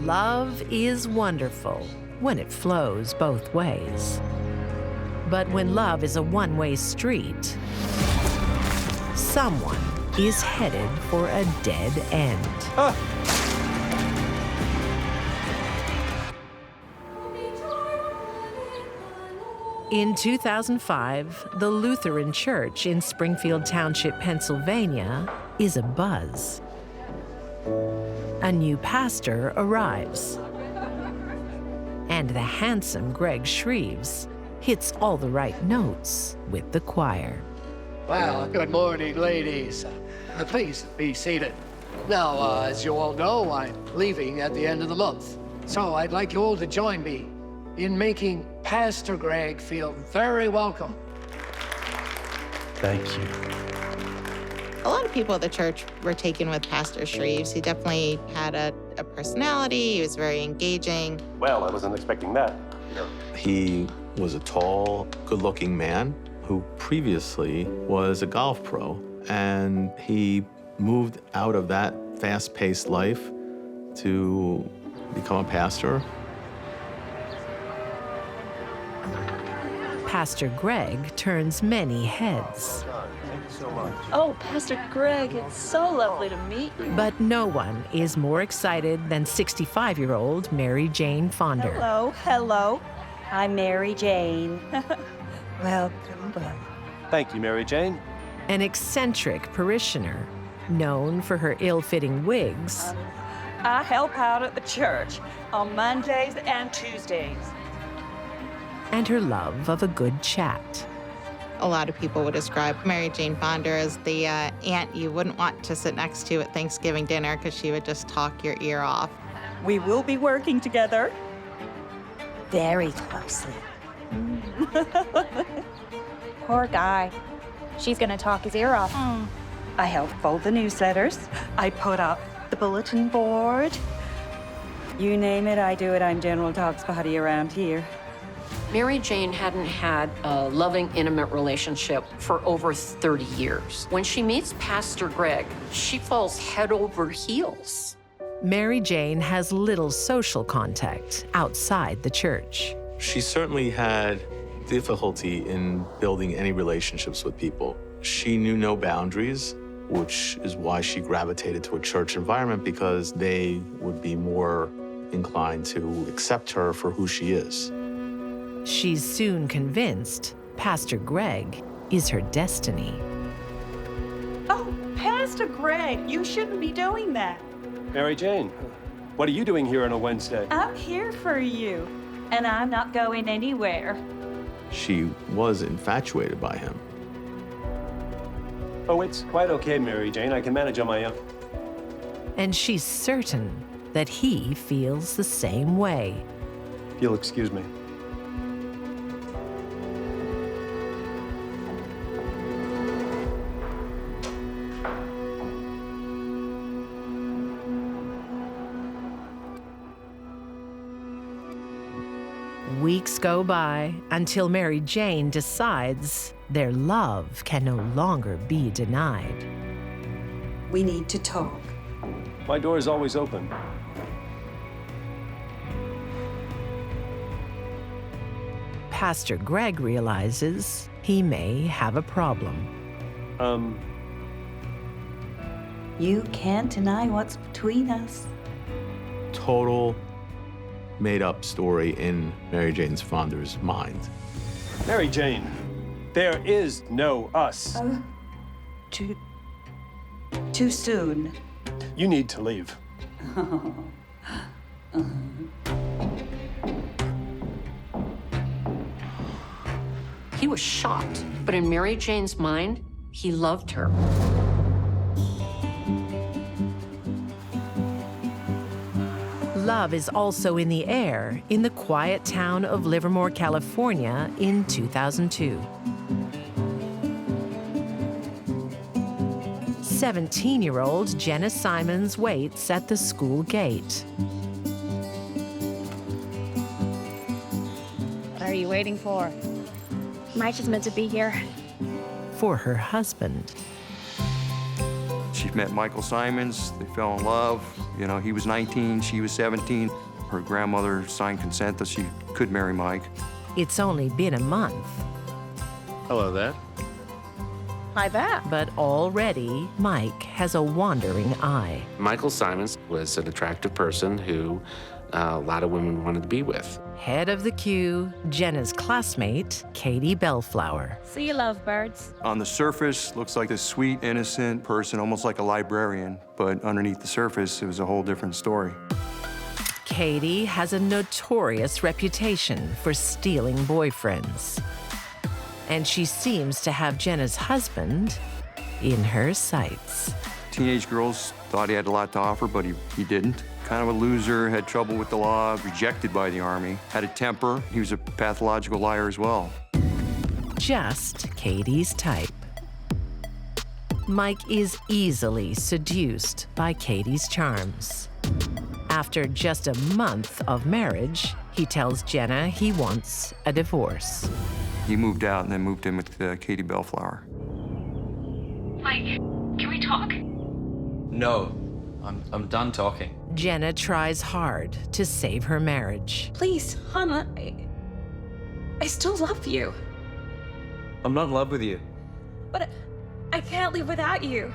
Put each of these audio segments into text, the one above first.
Love is wonderful when it flows both ways. But when love is a one-way street, someone is headed for a dead end. In 2005, the Lutheran Church in Springfield Township, Pennsylvania, is abuzz. A new pastor arrives, and the handsome Greg Shreves hits all the right notes with the choir. Well, good morning, ladies. Please be seated. Now, as you all know, I'm leaving at the end of the month. So I'd like you all to join me in making Pastor Greg feel very welcome. Thank you. A lot of people at the church were taken with Pastor Shreves. He definitely had a personality. He was very engaging. Well, I wasn't expecting that. He was a tall, good-looking man who previously was a golf pro, and he moved out of that fast-paced life to become a pastor. Pastor Greg turns many heads. Oh, Pastor Greg, it's so lovely to meet you. But no one is more excited than 65-year-old Mary Jane Fonder. Hello, hello. I'm Mary Jane. Welcome. Thank you, Mary Jane. An eccentric parishioner known for her ill-fitting wigs. I help out at the church on Mondays and Tuesdays. And her love of a good chat. A lot of people would describe Mary Jane Fonder as the aunt you wouldn't want to sit next to at Thanksgiving dinner because she would just talk your ear off. We will be working together very closely. Poor guy. She's gonna talk his ear off. I help fold the newsletters. I put up the bulletin board. You name it, I do it. I'm General Dog's Body around here. Mary Jane hadn't had a loving, intimate relationship for over 30 years. When she meets Pastor Greg, she falls head over heels. Mary Jane has little social contact outside the church. She certainly had difficulty in building any relationships with people. She knew no boundaries, which is why she gravitated to a church environment, because they would be more inclined to accept her for who she is. She's soon convinced Pastor Greg is her destiny. Oh, Pastor Greg, you shouldn't be doing that. Mary Jane, what are you doing here on a Wednesday? I'm here for you, and I'm not going anywhere. She was infatuated by him. Oh, it's quite okay, Mary Jane. I can manage on my own. And she's certain that he feels the same way. If you'll excuse me. Weeks go by until Mary Jane decides their love can no longer be denied. We need to talk. My door is always open. Pastor Greg realizes he may have a problem. You can't deny what's between us. Total made-up story in Mary Jane Fonder's mind. Mary Jane, there is no us. Too soon. You need to leave. He was shocked, but in Mary Jane's mind, he loved her. Love is also in the air in the quiet town of Livermore, California in 2002. 17-year-old Jenna Simons waits at the school gate. What are you waiting for? Mike is meant to be here. For her husband. She met Michael Simons. They fell in love. You know, he was 19, she was 17. Her grandmother signed consent that she could marry Mike. It's only been a month. Hello there. Hi there. But already, Mike has a wandering eye. Michael Simons was an attractive person who a lot of women wanted to be with. Head of the queue, Jenna's classmate, Katie Bellflower. See you, lovebirds. On the surface, looks like a sweet, innocent person, almost like a librarian. But underneath the surface, it was a whole different story. Katie has a notorious reputation for stealing boyfriends. And she seems to have Jenna's husband in her sights. Teenage girls thought he had a lot to offer, but he didn't. Kind of a loser, had trouble with the law, rejected by the Army, had a temper. He was a pathological liar as well. Just Katie's type. Mike is easily seduced by Katie's charms. After just a month of marriage, he tells Jenna he wants a divorce. He moved out and then moved in with Katie Bellflower. Mike, can we talk? No, I'm done talking. Jenna tries hard to save her marriage. Please, hon, I still love you. I'm not in love with you. But I can't live without you.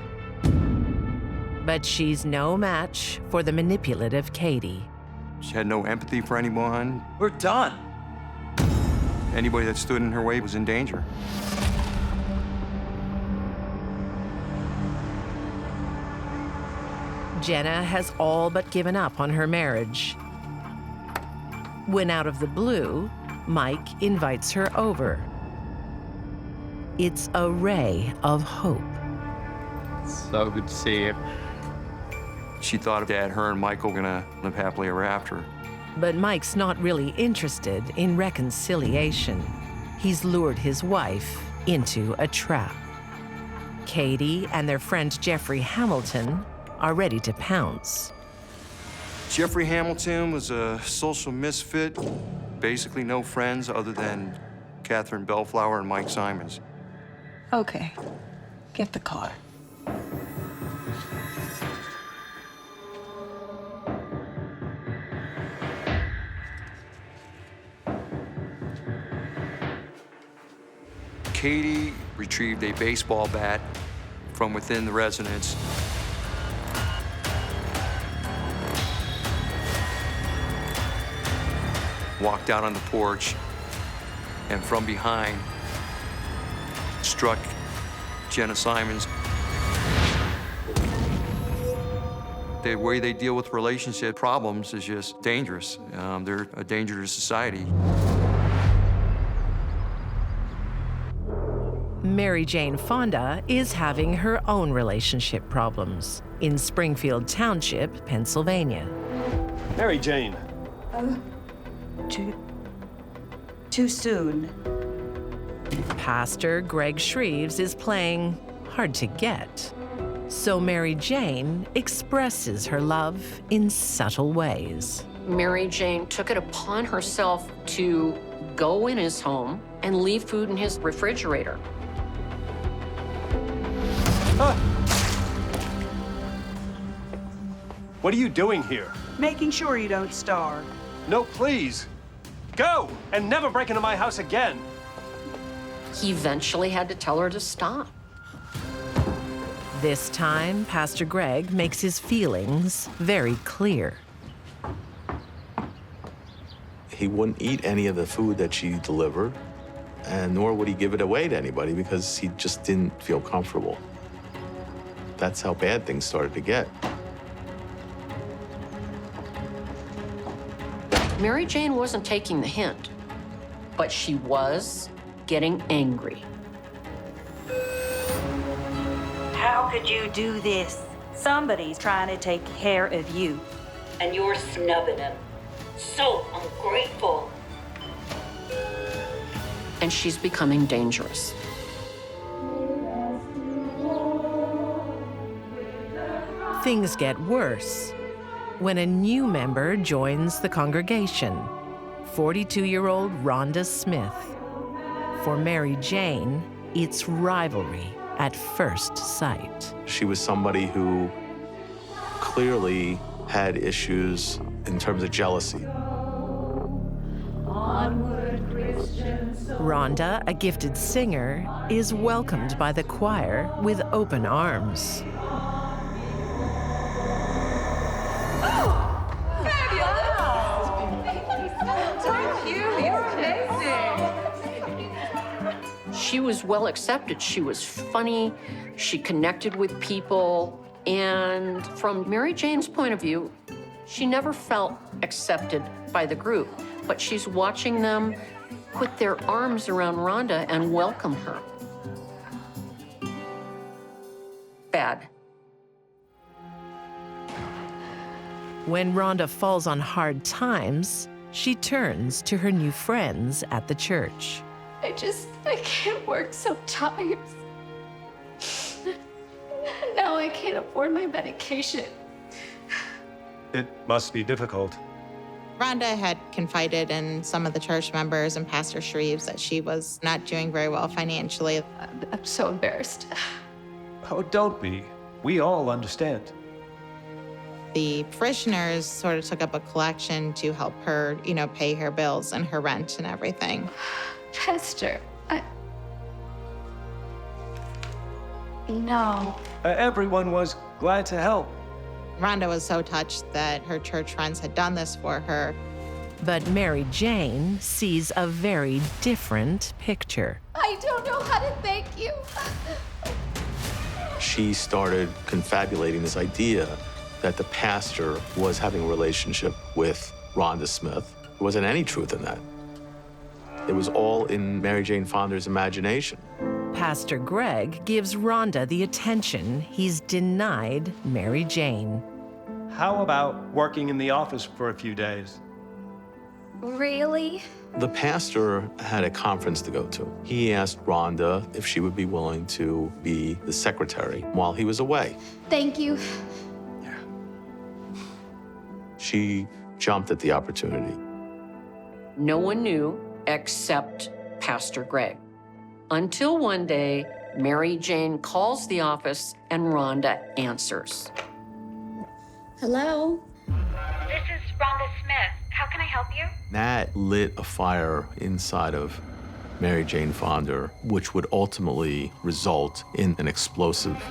But she's no match for the manipulative Katie. She had no empathy for anyone. We're done. Anybody that stood in her way was in danger. Jenna has all but given up on her marriage. When out of the blue, Mike invites her over. It's a ray of hope. So good to see you. She thought that her and Michael were gonna live happily ever after. But Mike's not really interested in reconciliation. He's lured his wife into a trap. Katie and their friend Jeffrey Hamilton are ready to pounce. Jeffrey Hamilton was a social misfit, basically no friends other than Catherine Bellflower and Mike Simons. Okay, get the car. Katie retrieved a baseball bat from within the residence. Walked out on the porch, and from behind, struck Jenna Simons. The way they deal with relationship problems is just dangerous. They're a danger to society. Mary Jane Fonda is having her own relationship problems in Springfield Township, Pennsylvania. Mary Jane. Too soon. Pastor Greg Shreves is playing hard to get. So Mary Jane expresses her love in subtle ways. Mary Jane took it upon herself to go in his home and leave food in his refrigerator. What are you doing here? Making sure you don't starve. No, please. Go and never break into my house again. He eventually had to tell her to stop. This time, Pastor Greg makes his feelings very clear. He wouldn't eat any of the food that she delivered, and nor would he give it away to anybody because he just didn't feel comfortable. That's how bad things started to get. Mary Jane wasn't taking the hint, but she was getting angry. How could you do this? Somebody's trying to take care of you. and you're snubbing him. So ungrateful. And she's becoming dangerous. Things get worse when a new member joins the congregation, 42-year-old Rhonda Smith. For Mary Jane, it's rivalry at first sight. She was somebody who clearly had issues in terms of jealousy. Rhonda, a gifted singer, is welcomed by the choir with open arms. She was well accepted. She was funny. She connected with people. And from Mary Jane's point of view, she never felt accepted by the group. But she's watching them put their arms around Rhonda and welcome her. Bad. When Rhonda falls on hard times, she turns to her new friends at the church. I can't work, so tired. Now I can't afford my medication. It must be difficult. Rhonda had confided in some of the church members and Pastor Shreves that she was not doing very well financially. I'm so embarrassed. Oh, don't be. We all understand. The parishioners sort of took up a collection to help her, pay her bills and her rent and everything. Pastor, No. Everyone was glad to help. Rhonda was so touched that her church friends had done this for her. But Mary Jane sees a very different picture. I don't know how to thank you. She started confabulating this idea that the pastor was having a relationship with Rhonda Smith. There wasn't any truth in that. It was all in Mary Jane Fonda's imagination. Pastor Greg gives Rhonda the attention he's denied Mary Jane. How about working in the office for a few days? Really? The pastor had a conference to go to. He asked Rhonda if she would be willing to be the secretary while he was away. Thank you. She jumped at the opportunity. No one knew except Pastor Greg. Until one day, Mary Jane calls the office and Rhonda answers. Hello? This is Rhonda Smith. How can I help you? That lit a fire inside of Mary Jane Fonda, which would ultimately result in an explosive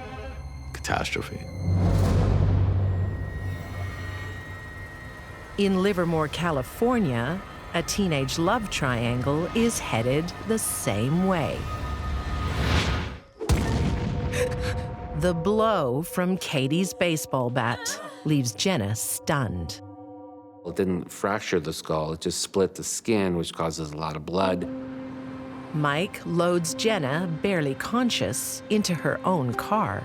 catastrophe. In Livermore, California, a teenage love triangle is headed the same way. The blow from Katie's baseball bat leaves Jenna stunned. It didn't fracture the skull, it just split the skin, which causes a lot of blood. Mike loads Jenna, barely conscious, into her own car.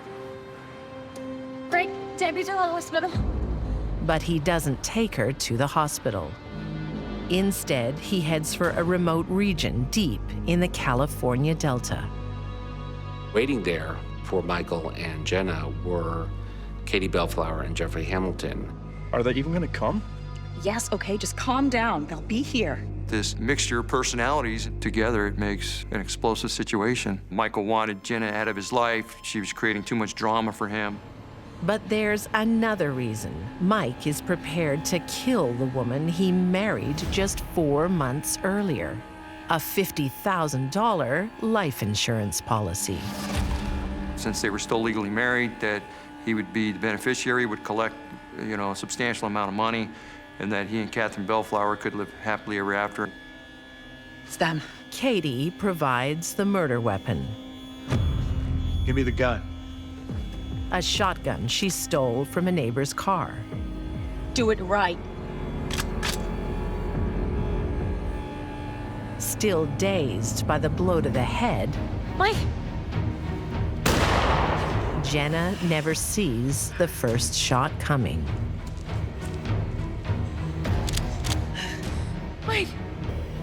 Greg, take me to the hospital. But he doesn't take her to the hospital. Instead, he heads for a remote region deep in the California Delta. Waiting there for Michael and Jenna were Katie Bellflower and Jeffrey Hamilton. Are they even gonna come? Yes, okay, just calm down. They'll be here. This mixture of personalities together, it makes an explosive situation. Michael wanted Jenna out of his life. She was creating too much drama for him. But there's another reason Mike is prepared to kill the woman he married just 4 months earlier. A $50,000 life insurance policy. Since they were still legally married, that he would be the beneficiary, would collect, a substantial amount of money, and that he and Catherine Bellflower could live happily ever after. It's them. Katie provides the murder weapon. Give me the gun. A shotgun she stole from a neighbor's car. Do it right. Still dazed by the blow to the head, Mike! Jenna never sees the first shot coming.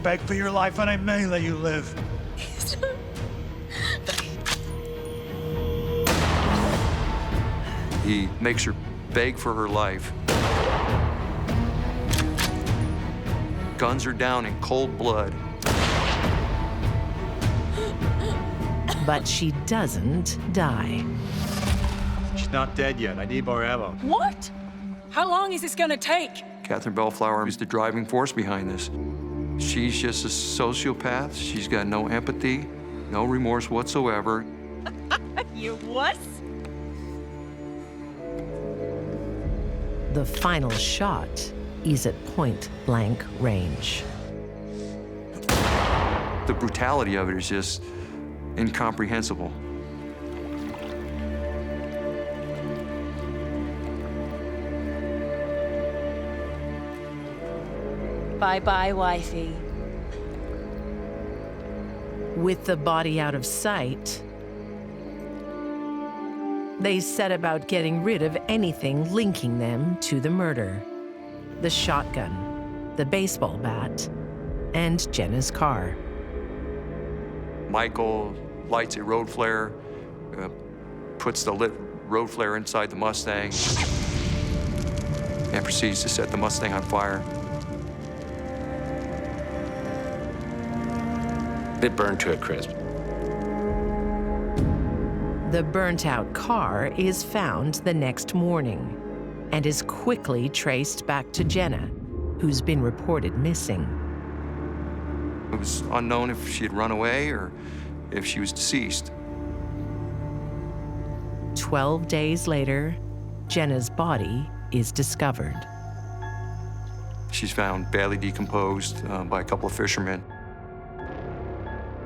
beg for your life, and I may let you live. He makes her beg for her life. Guns her down in cold blood. But she doesn't die. She's not dead yet. I need more ammo. What? How long is this gonna take? Catherine Bellflower is the driving force behind this. She's just a sociopath. She's got no empathy, no remorse whatsoever. You wuss? The final shot is at point-blank range. The brutality of it is just incomprehensible. Bye-bye, wifey. With the body out of sight, they set about getting rid of anything linking them to the murder. The shotgun, the baseball bat, and Jenna's car. Michael lights a road flare, puts the lit road flare inside the Mustang, and proceeds to set the Mustang on fire. It burned to a crisp. The burnt-out car is found the next morning and is quickly traced back to Jenna, who's been reported missing. It was unknown if she had run away or if she was deceased. 12 days later, Jenna's body is discovered. She's found badly decomposed by a couple of fishermen.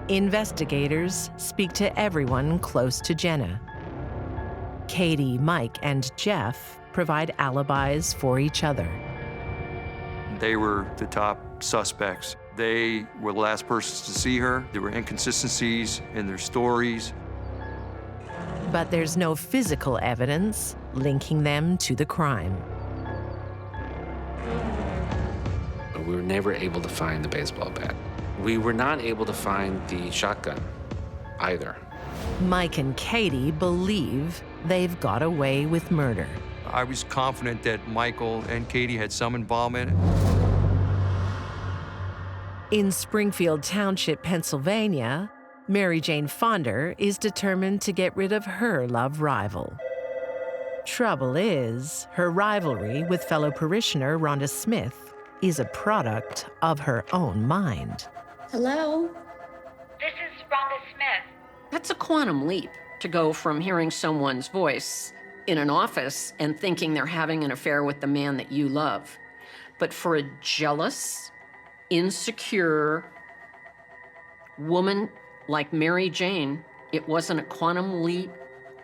Investigators speak to everyone close to Jenna. Katie, Mike, and Jeff provide alibis for each other. They were the top suspects. They were the last persons to see her. There were inconsistencies in their stories. But there's no physical evidence linking them to the crime. We were never able to find the baseball bat. We were not able to find the shotgun either. Mike and Katie believe they've got away with murder. I was confident that Michael and Katie had some involvement. In Springfield Township, Pennsylvania, Mary Jane Fonder is determined to get rid of her love rival. Trouble is, her rivalry with fellow parishioner Rhonda Smith is a product of her own mind. Hello? This is Rhonda Smith. That's a quantum leap to go from hearing someone's voice in an office and thinking they're having an affair with the man that you love. But for a jealous, insecure woman like Mary Jane, it wasn't a quantum leap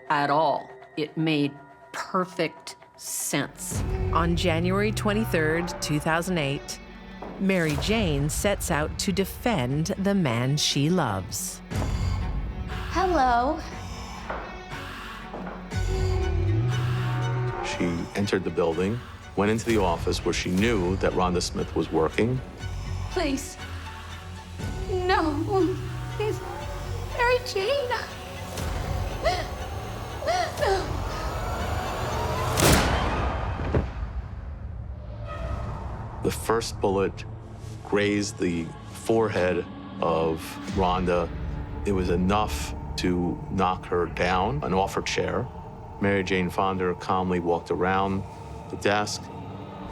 at all. It made perfect sense. On January 23rd, 2008, Mary Jane sets out to defend the man she loves. Hello. She entered the building, went into the office where she knew that Rhonda Smith was working. Please. No. Please. Mary Jane. No. The first bullet grazed the forehead of Rhonda. It was enough to knock her down and off her chair. Mary Jane Fonder calmly walked around the desk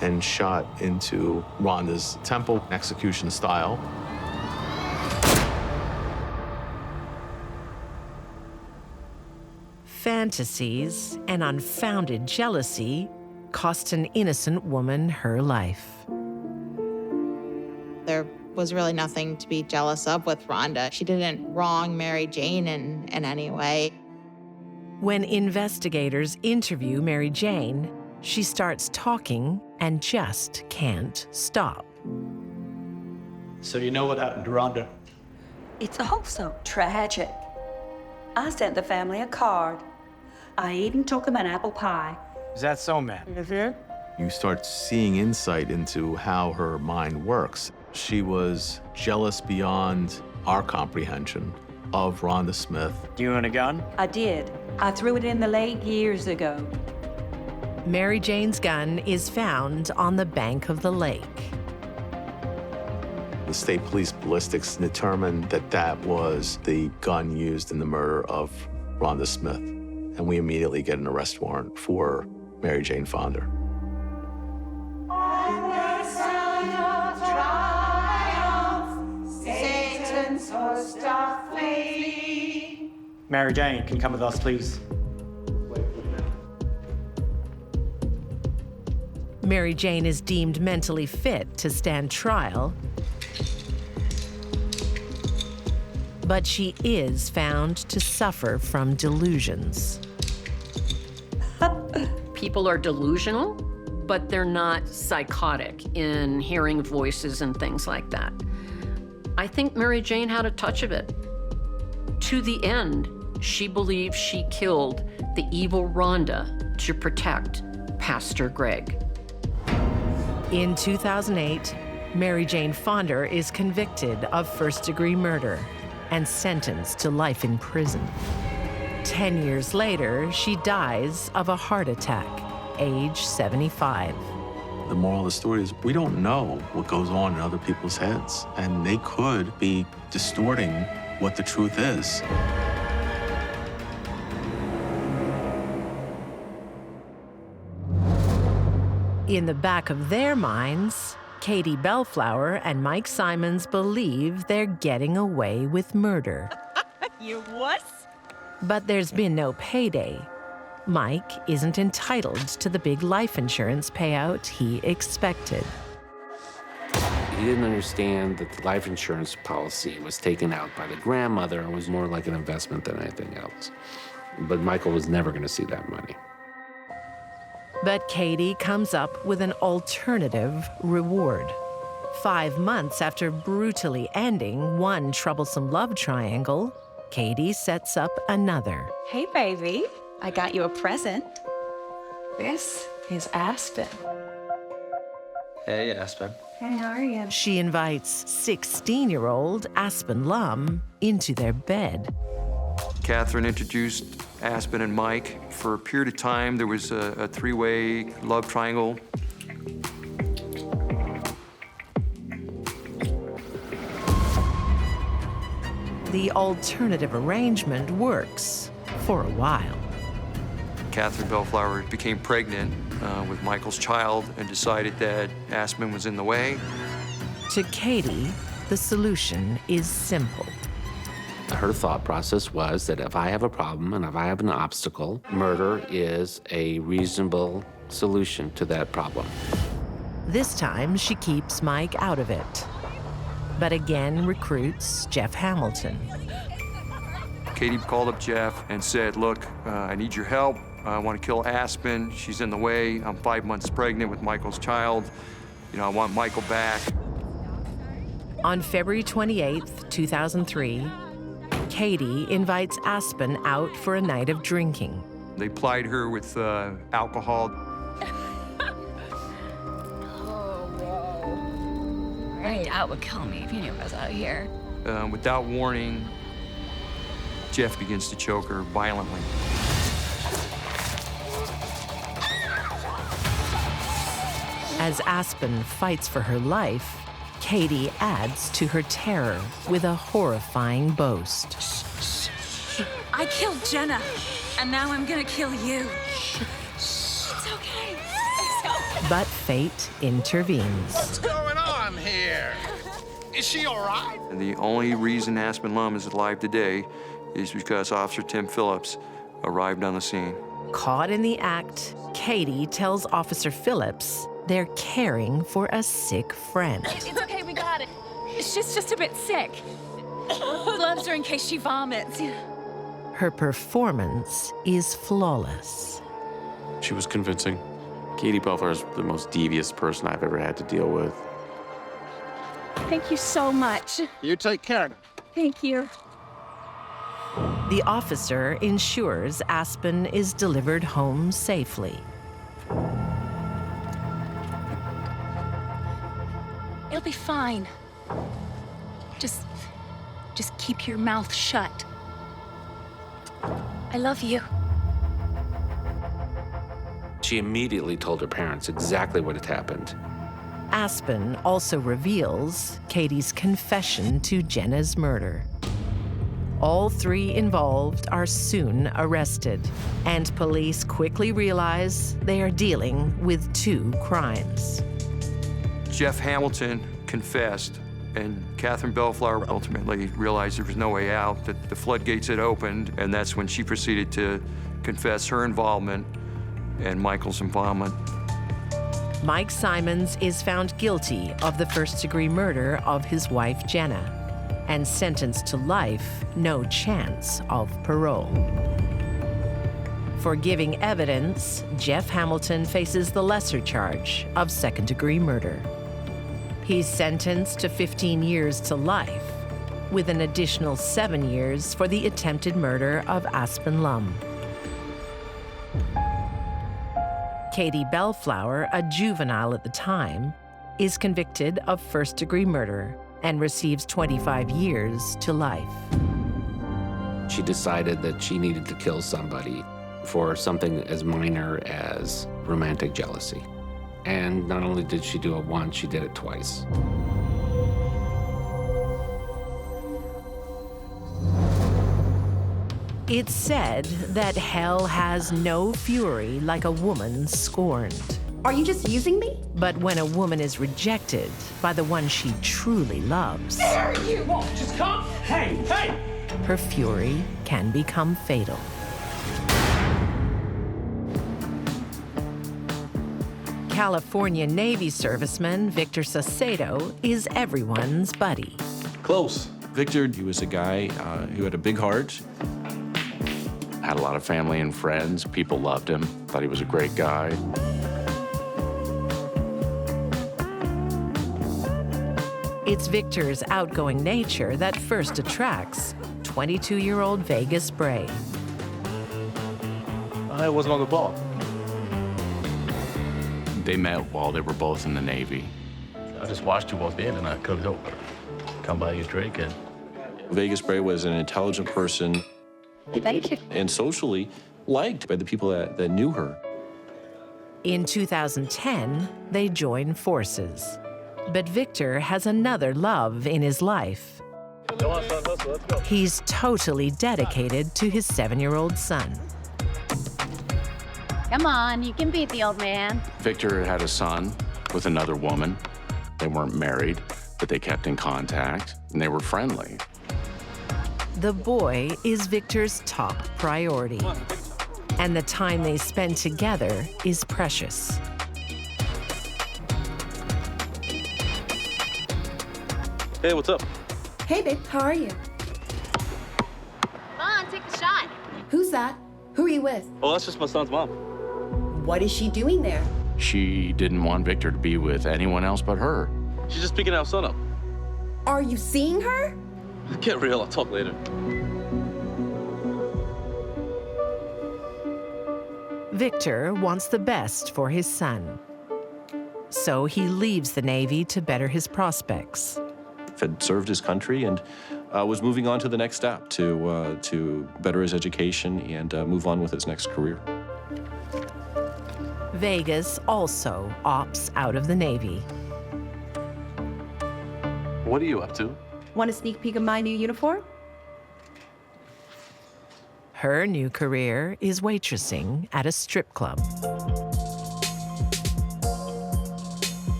and shot into Rhonda's temple, execution style. Fantasies and unfounded jealousy cost an innocent woman her life. There was really nothing to be jealous of with Rhonda. She didn't wrong Mary Jane in any way. When investigators interview Mary Jane, she starts talking and just can't stop. So you know what happened to Rhonda? It's also tragic. I sent the family a card. I even took them an apple pie. Is that so, ma'am? You start seeing insight into how her mind works. She was jealous beyond our comprehension of Rhonda Smith. Do you own a gun? I did. I threw it in the lake years ago. Mary Jane's gun is found on the bank of the lake. The state police ballistics determined that that was the gun used in the murder of Rhonda Smith. And we immediately get an arrest warrant for Mary Jane Fonder. Mary Jane, can you come with us, please? Mary Jane is deemed mentally fit to stand trial, but she is found to suffer from delusions. People are delusional, but they're not psychotic in hearing voices and things like that. I think Mary Jane had a touch of it. To the end, she believes she killed the evil Rhonda to protect Pastor Greg. In 2008, Mary Jane Fonder is convicted of first-degree murder and sentenced to life in prison. 10 years later, she dies of a heart attack, age 75. The moral of the story is we don't know what goes on in other people's heads, and they could be distorting what the truth is. In the back of their minds, Katie Bellflower and Mike Simons believe they're getting away with murder. You what? But there's been no payday. Mike isn't entitled to the big life insurance payout he expected. He didn't understand that the life insurance policy was taken out by the grandmother and was more like an investment than anything else. But Michael was never going to see that money. But Katie comes up with an alternative reward. 5 months after brutally ending one troublesome love triangle, Katie sets up another. Hey, baby. I got you a present. This is Aspen. Hey, Aspen. Hey, how are you? She invites 16-year-old Aspen Lum into their bed. Catherine introduced Aspen and Mike. For a period of time, there was a three-way love triangle. The alternative arrangement works for a while. Catherine Bellflower became pregnant with Michael's child and decided that Aspen was in the way. To Katie, the solution is simple. Her thought process was that if I have a problem and if I have an obstacle, murder is a reasonable solution to that problem. This time, she keeps Mike out of it, but again recruits Jeff Hamilton. Katie called up Jeff and said, look, I need your help. I want to kill Aspen. She's in the way. I'm 5 months pregnant with Michael's child. You know, I want Michael back. On February 28th, 2003, Katie invites Aspen out for a night of drinking. They plied her with alcohol. Right, that would kill me if you knew I was out here. Without warning, Jeff begins to choke her violently. As Aspen fights for her life, Katie adds to her terror with a horrifying boast. I killed Jenna, and now I'm gonna kill you. It's okay. It's okay. But fate intervenes. What's going on here? Is she all right? And the only reason Aspen Lum is alive today is because Officer Tim Phillips arrived on the scene. Caught in the act, Katie tells Officer Phillips they're caring for a sick friend. It's okay, we got it. She's just a bit sick. Gloves are in case she vomits. Her performance is flawless. She was convincing. Katie Bellflower is the most devious person I've ever had to deal with. Thank you so much. You take care. Thank you. The officer ensures Aspen is delivered home safely. It'll be fine. Just keep your mouth shut. I love you. She immediately told her parents exactly what had happened. Aspen also reveals Katie's confession to Jenna's murder. All three involved are soon arrested, and police quickly realize they are dealing with two crimes. Jeff Hamilton confessed, and Catherine Bellflower ultimately realized there was no way out, that the floodgates had opened, and that's when she proceeded to confess her involvement and Michael's involvement. Mike Simons is found guilty of the first-degree murder of his wife, Jenna, and sentenced to life, no chance of parole. For giving evidence, Jeff Hamilton faces the lesser charge of second-degree murder. He's sentenced to 15 years to life, with an additional 7 years for the attempted murder of Aspen Lum. Katie Bellflower, a juvenile at the time, is convicted of first-degree murder and receives 25 years to life. She decided that she needed to kill somebody for something as minor as romantic jealousy. And not only did she do it once, she did it twice. It's said that hell has no fury like a woman scorned. Are you just using me? But when a woman is rejected by the one she truly loves, There you won't Just come. Hey, hey! her fury can become fatal. California Navy serviceman Victor Saucedo is everyone's buddy. Close. Victor, he was a guy who had a big heart. Had a lot of family and friends. People loved him. Thought he was a great guy. It's Victor's outgoing nature that first attracts 22-year-old Vegas Bray. I wasn't on the ball. They met while they were both in the Navy. I just watched you walk in and I couldn't help but come by your drink and... Vegas Bray was an intelligent person Thank you. and socially liked by the people that knew her. In 2010, they join forces. But Victor has another love in his life. He's totally dedicated to his 7-year-old son. Come on, you can beat the old man. Victor had a son with another woman. They weren't married, but they kept in contact, and they were friendly. The boy is Victor's top priority, and the time they spend together is precious. Hey, what's up? Hey, babe, how are you? Come on, take a shot. Who's that? Who are you with? Oh, that's just my son's mom. What is she doing there? She didn't want Victor to be with anyone else but her. She's just picking our son up. Are you seeing her? Get real, I'll talk later. Victor wants the best for his son. So he leaves the Navy to better his prospects. Had served his country and was moving on to the next step to better his education and move on with his next career. Vegas also opts out of the Navy. What are you up to? Want a sneak peek of my new uniform? Her new career is waitressing at a strip club.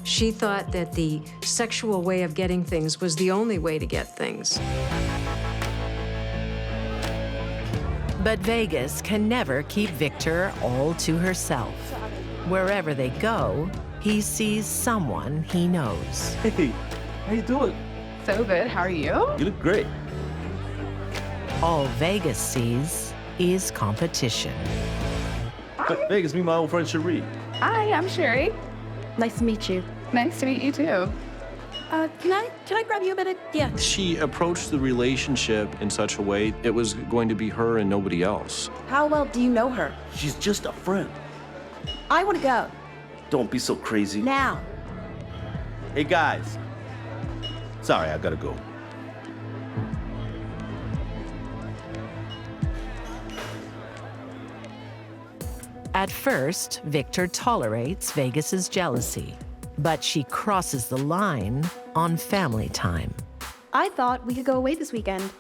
She thought that the sexual way of getting things was the only way to get things. But Vegas can never keep Victor all to herself. Wherever they go, he sees someone he knows. Hey, how you doing? So good, how are you? You look great. All Vegas sees is competition. Vegas, meet my old friend Cherie. Hi, I'm Sherry. Nice to meet you. Nice to meet you too. Can I grab you a minute? Yeah. She approached the relationship in such a way it was going to be her and nobody else. How well do you know her? She's just a friend. I want to go. Don't be so crazy. Now. Hey, guys. Sorry, I gotta go. At first, Victor tolerates Vegas's jealousy, but she crosses the line on family time. I thought we could go away this weekend.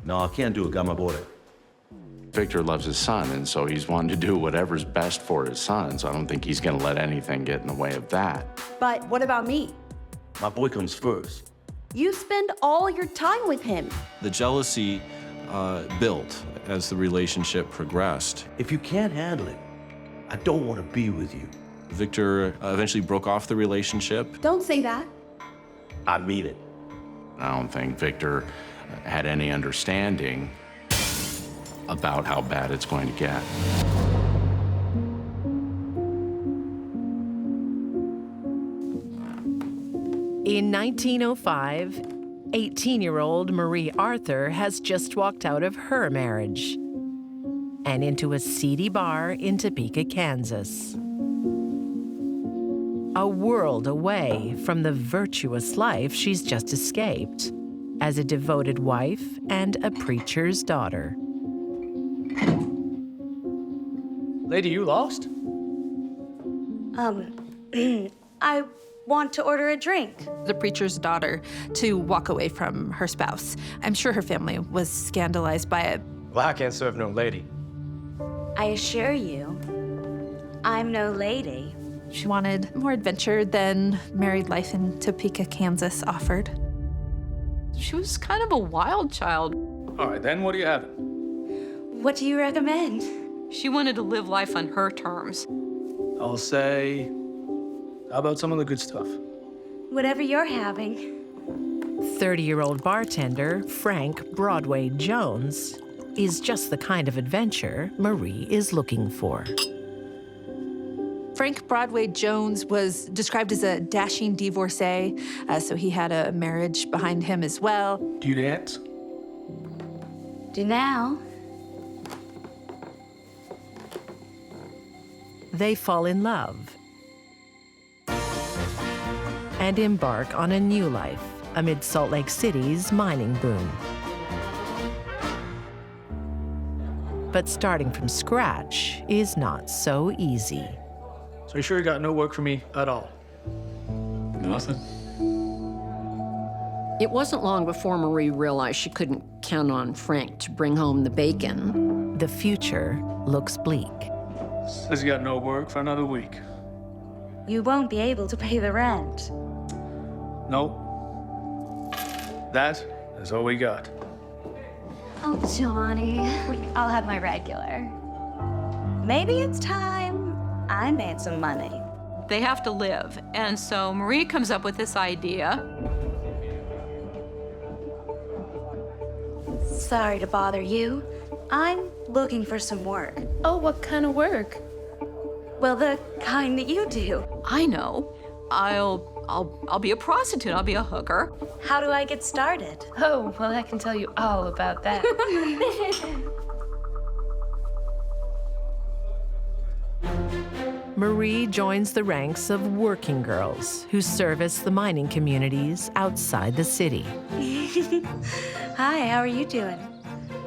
No, I can't do it. Got my boy. Victor loves his son, and so he's wanting to do whatever's best for his son, so I don't think he's gonna let anything get in the way of that. But what about me? My boy comes first. You spend all your time with him. The jealousy built as the relationship progressed. If you can't handle it, I don't want to be with you. Victor eventually broke off the relationship. Don't say that. I mean it. I don't think Victor had any understanding about how bad it's going to get. In 1905, 18-year-old Marie Arthur has just walked out of her marriage and into a seedy bar in Topeka, Kansas. A world away from the virtuous life she's just escaped as a devoted wife and a preacher's daughter. Lady, you lost? I want to order a drink. The preacher's daughter to walk away from her spouse. I'm sure her family was scandalized by it. Well, I can't serve no lady. I assure you, I'm no lady. She wanted more adventure than married life in Topeka, Kansas offered. She was kind of a wild child. All right, then what do you have? What do you recommend? She wanted to live life on her terms. I'll say, how about some of the good stuff? Whatever you're having. 30-year-old bartender Frank Broadway Jones is just the kind of adventure Marie is looking for. Frank Broadway Jones was described as a dashing divorcee, so he had a marriage behind him as well. Do you dance? Do now. They fall in love and embark on a new life amid Salt Lake City's mining boom. But starting from scratch is not so easy. So you sure you got no work for me at all? Nothing. It wasn't long before Marie realized she couldn't count on Frank to bring home the bacon. The future looks bleak. Says you got no work for another week. You won't be able to pay the rent. No. That is all we got. Oh, Johnny, I'll have my regular. Maybe it's time I made some money. They have to live, and so Marie comes up with this idea. Sorry to bother you. I'm looking for some work. Oh, what kind of work? Well, the kind that you do. I know. I'll be a prostitute. I'll be a hooker. How do I get started? Oh, well, I can tell you all about that. Marie joins the ranks of working girls who service the mining communities outside the city. Hi, how are you doing?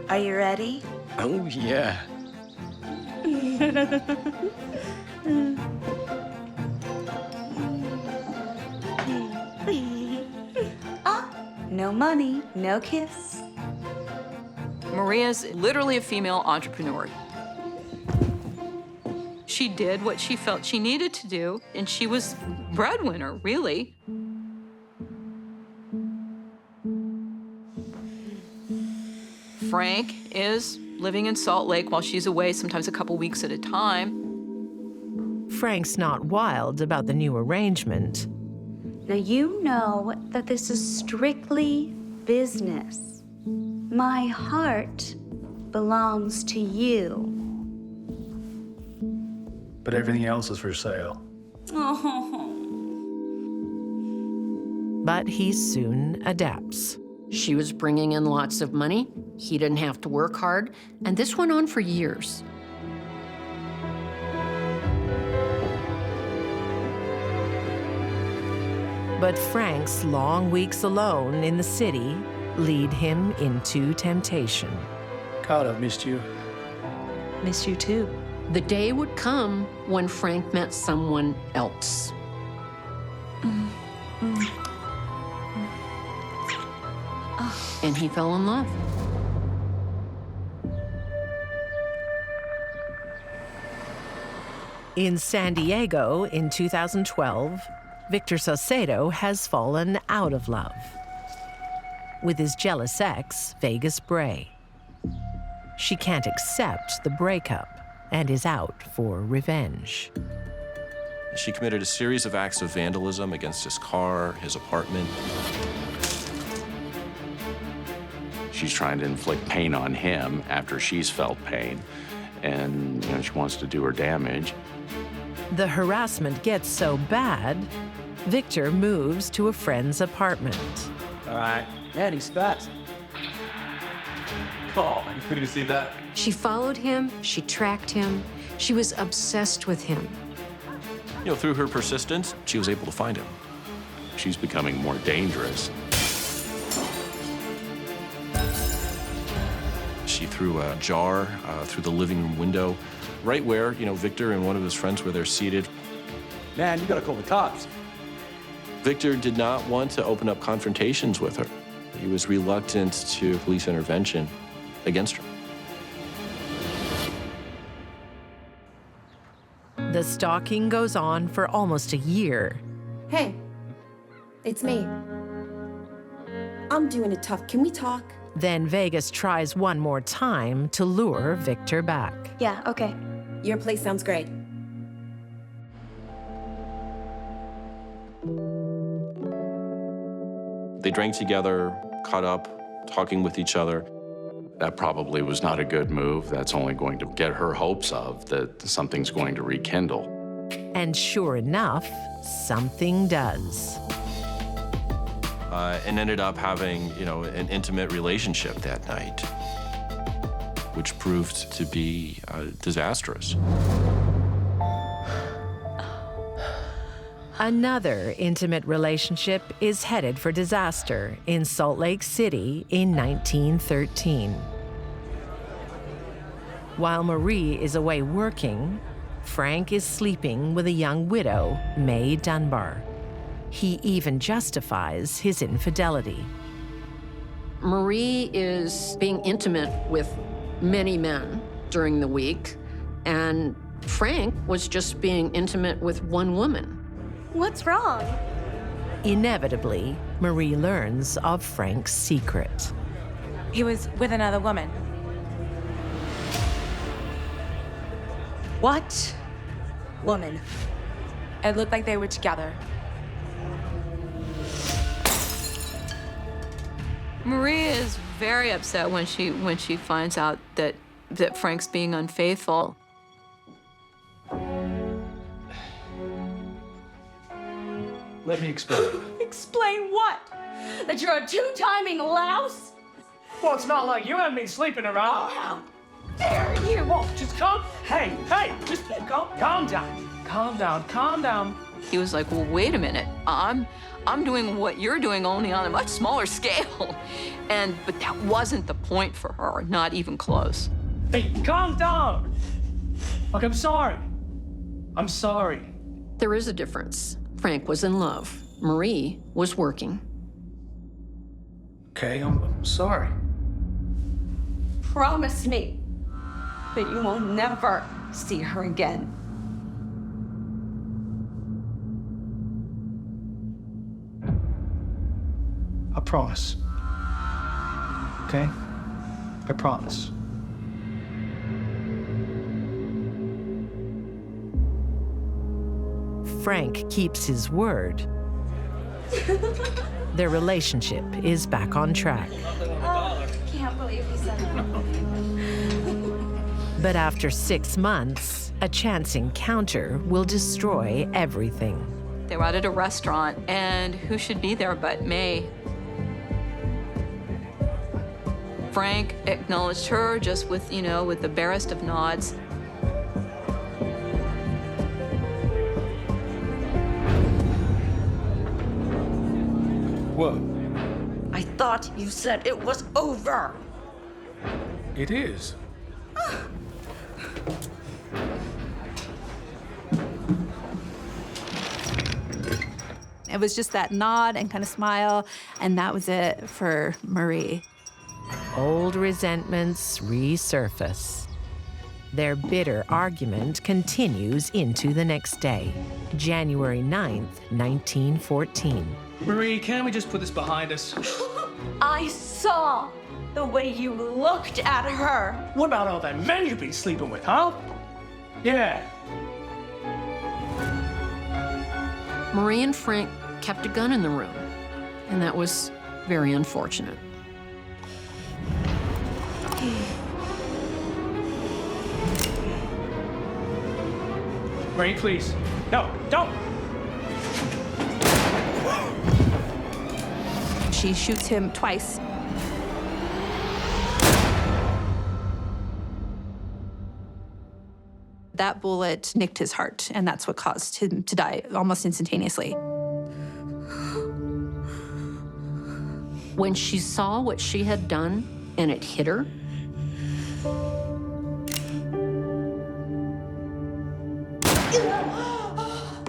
Are you ready? Oh, yeah. No money, no kiss. Maria's literally a female entrepreneur. She did what she felt she needed to do, and she was breadwinner, really. Frank is living in Salt Lake while she's away, sometimes a couple weeks at a time. Frank's not wild about the new arrangement. Now you know that this is strictly business. My heart belongs to you. But everything else is for sale. But he soon adapts. She was bringing in lots of money. He didn't have to work hard, and this went on for years. But Frank's long weeks alone in the city lead him into temptation. God, I've missed you. Miss you too. The day would come when Frank met someone else. And he fell in love. In San Diego in 2012, Victor Saucedo has fallen out of love with his jealous ex, Vegas Bray. She can't accept the breakup and is out for revenge. She committed a series of acts of vandalism against his car, his apartment. She's trying to inflict pain on him after she's felt pain, and she wants to do her damage. The harassment gets so bad, Victor moves to a friend's apartment. All right. Man, he's fast. Oh, you couldn't see that? She followed him, she tracked him, she was obsessed with him. Through her persistence, she was able to find him. She's becoming more dangerous. She threw a jar through the living room window, right where, Victor and one of his friends were there seated. Man, you gotta call the cops. Victor did not want to open up confrontations with her. He was reluctant to police intervention against her. The stalking goes on for almost a year. Hey, it's me. I'm doing it tough. Can we talk? Then Vegas tries one more time to lure Victor back. Yeah, okay. Your place sounds great. They drank together, caught up, talking with each other. That probably was not a good move. That's only going to get her hopes of that something's going to rekindle. And sure enough, something does. And ended up having, an intimate relationship that night, which proved to be disastrous. Another intimate relationship is headed for disaster in Salt Lake City in 1913. While Marie is away working, Frank is sleeping with a young widow, Mae Dunbar. He even justifies his infidelity. Marie is being intimate with many men during the week, and Frank was just being intimate with one woman. What's wrong? Inevitably, Marie learns of Frank's secret. He was with another woman. What woman? It looked like they were together. Maria is very upset when she finds out that Frank's being unfaithful. Let me explain. Explain what? That you're a two-timing louse? Well, it's not like you and me sleeping around. How dare you? Whoa, just calm. Hey, just calm down. Calm down. He was like, well, wait a minute. I'm doing what you're doing, only on a much smaller scale. But that wasn't the point for her, not even close. Hey, calm down. Look, I'm sorry. I'm sorry. There is a difference. Frank was in love. Marie was working. Okay, I'm sorry. Promise me that you will never see her again. I promise. Okay? I promise. Frank keeps his word. Their relationship is back on track. Can't believe he said that. But after 6 months, a chance encounter will destroy everything. They were out at a restaurant, and who should be there but Mae? Frank acknowledged her just with the barest of nods. What? I thought you said it was over. It is. It was just that nod and kind of smile, and that was it for Marie. Old resentments resurface. Their bitter argument continues into the next day, January 9th, 1914. Marie, can't we just put this behind us? I saw the way you looked at her. What about all that men you've been sleeping with, huh? Yeah. Marie and Frank kept a gun in the room, and that was very unfortunate. Marie, please. No, don't. She shoots him twice. That bullet nicked his heart, and that's what caused him to die almost instantaneously. When she saw what she had done and it hit her,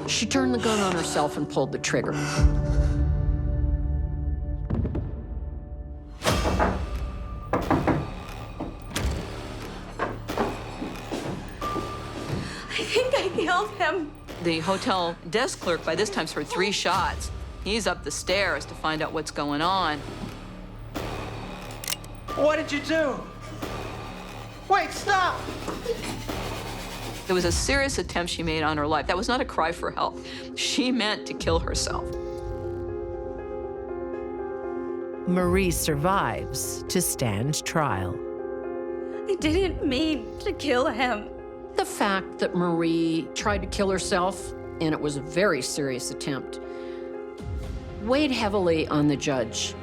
she turned the gun on herself and pulled the trigger. I think I killed him. The hotel desk clerk by this time's heard 3 shots. He's up the stairs to find out what's going on. What did you do? Wait, stop! It was a serious attempt she made on her life. That was not a cry for help. She meant to kill herself. Marie survives to stand trial. I didn't mean to kill him. The fact that Marie tried to kill herself, and it was a very serious attempt, weighed heavily on the judge.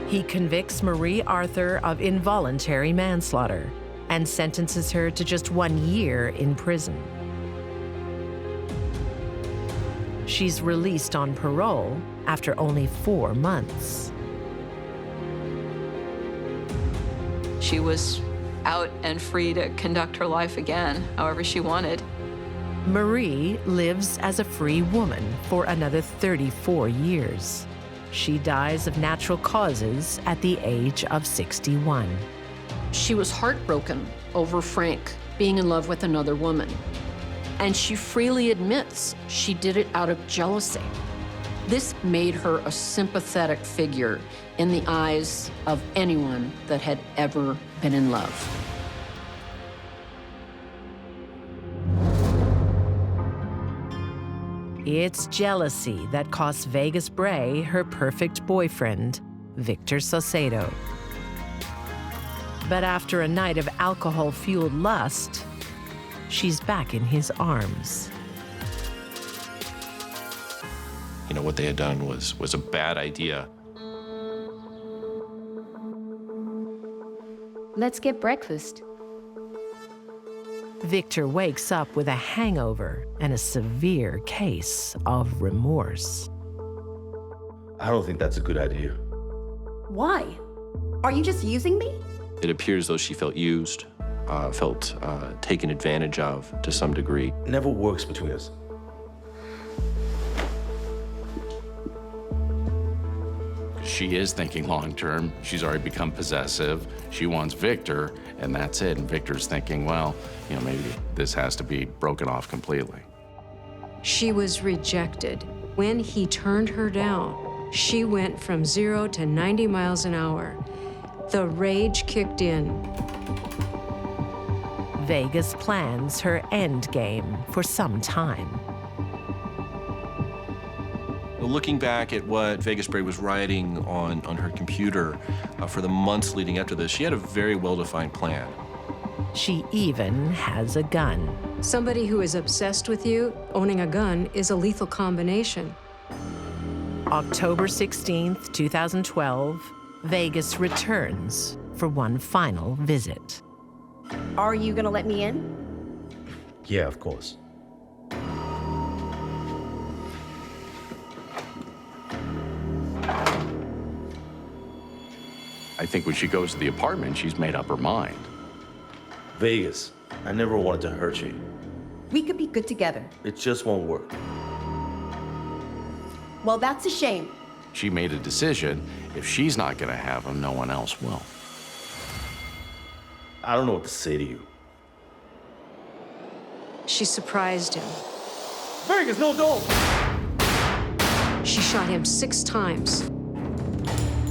He convicts Marie Arthur of involuntary manslaughter and sentences her to just 1 year in prison. She's released on parole after only 4 months. She was out and free to conduct her life again, however she wanted. Marie lives as a free woman for another 34 years. She dies of natural causes at the age of 61. She was heartbroken over Frank being in love with another woman. And she freely admits she did it out of jealousy. This made her a sympathetic figure in the eyes of anyone that had ever been in love. It's jealousy that cost Vegas Bray her perfect boyfriend, Victor Saucedo. But after a night of alcohol-fueled lust, she's back in his arms. You know, what they had done was a bad idea. Let's get breakfast. Victor wakes up with a hangover and a severe case of remorse. I don't think that's a good idea. Why? Are you just using me? It appears though she felt used, felt taken advantage of to some degree. It never works between us. She is thinking long-term. She's already become possessive. She wants Victor, and that's it. And Victor's thinking, well, you know, maybe this has to be broken off completely. She was rejected. When he turned her down, she went from 0 to 90 miles an hour. The rage kicked in. Vegas plans her end game for some time. Looking back at what Vegas Bray was writing on her computer for the months leading up to this, she had a very well-defined plan. She even has a gun. Somebody who is obsessed with you, owning a gun is a lethal combination. October 16th, 2012, Vegas returns for one final visit. Are you gonna let me in? Yeah, of course. I think when she goes to the apartment, she's made up her mind. Vegas, I never wanted to hurt you. We could be good together. It just won't work. Well, that's a shame. She made a decision. If she's not going to have him, no one else will. I don't know what to say to you. She surprised him. Vegas, no dope! She shot him 6 times.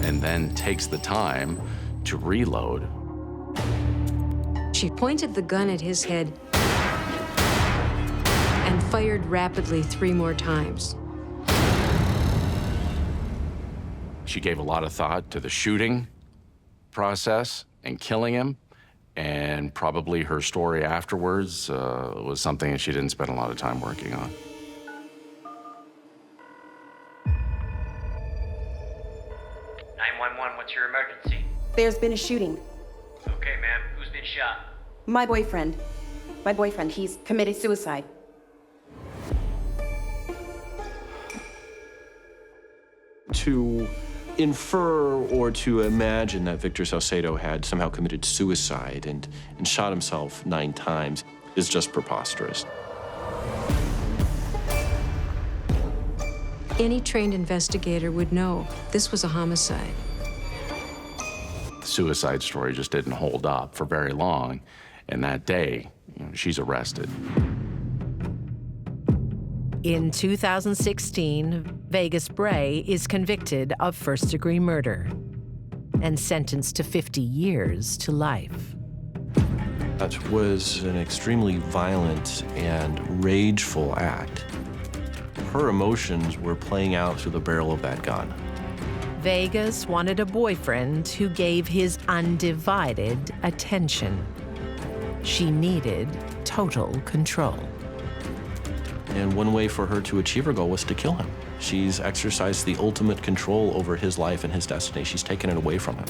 And then takes the time to reload. She pointed the gun at his head and fired rapidly 3 more times. She gave a lot of thought to the shooting process and killing him, and probably her story afterwards was something that she didn't spend a lot of time working on. What's your emergency? There's been a shooting. Okay, ma'am. Who's been shot? My boyfriend. He's committed suicide. To infer or to imagine that Victor Salcedo had somehow committed suicide and shot himself 9 times is just preposterous. Any trained investigator would know this was a homicide. The suicide story just didn't hold up for very long, and that day, she's arrested. In 2016, Vegas Bray is convicted of first-degree murder and sentenced to 50 years to life. That was an extremely violent and rageful act. Her emotions were playing out through the barrel of that gun. Vegas wanted a boyfriend who gave his undivided attention. She needed total control. And one way for her to achieve her goal was to kill him. She's exercised the ultimate control over his life and his destiny. She's taken it away from him.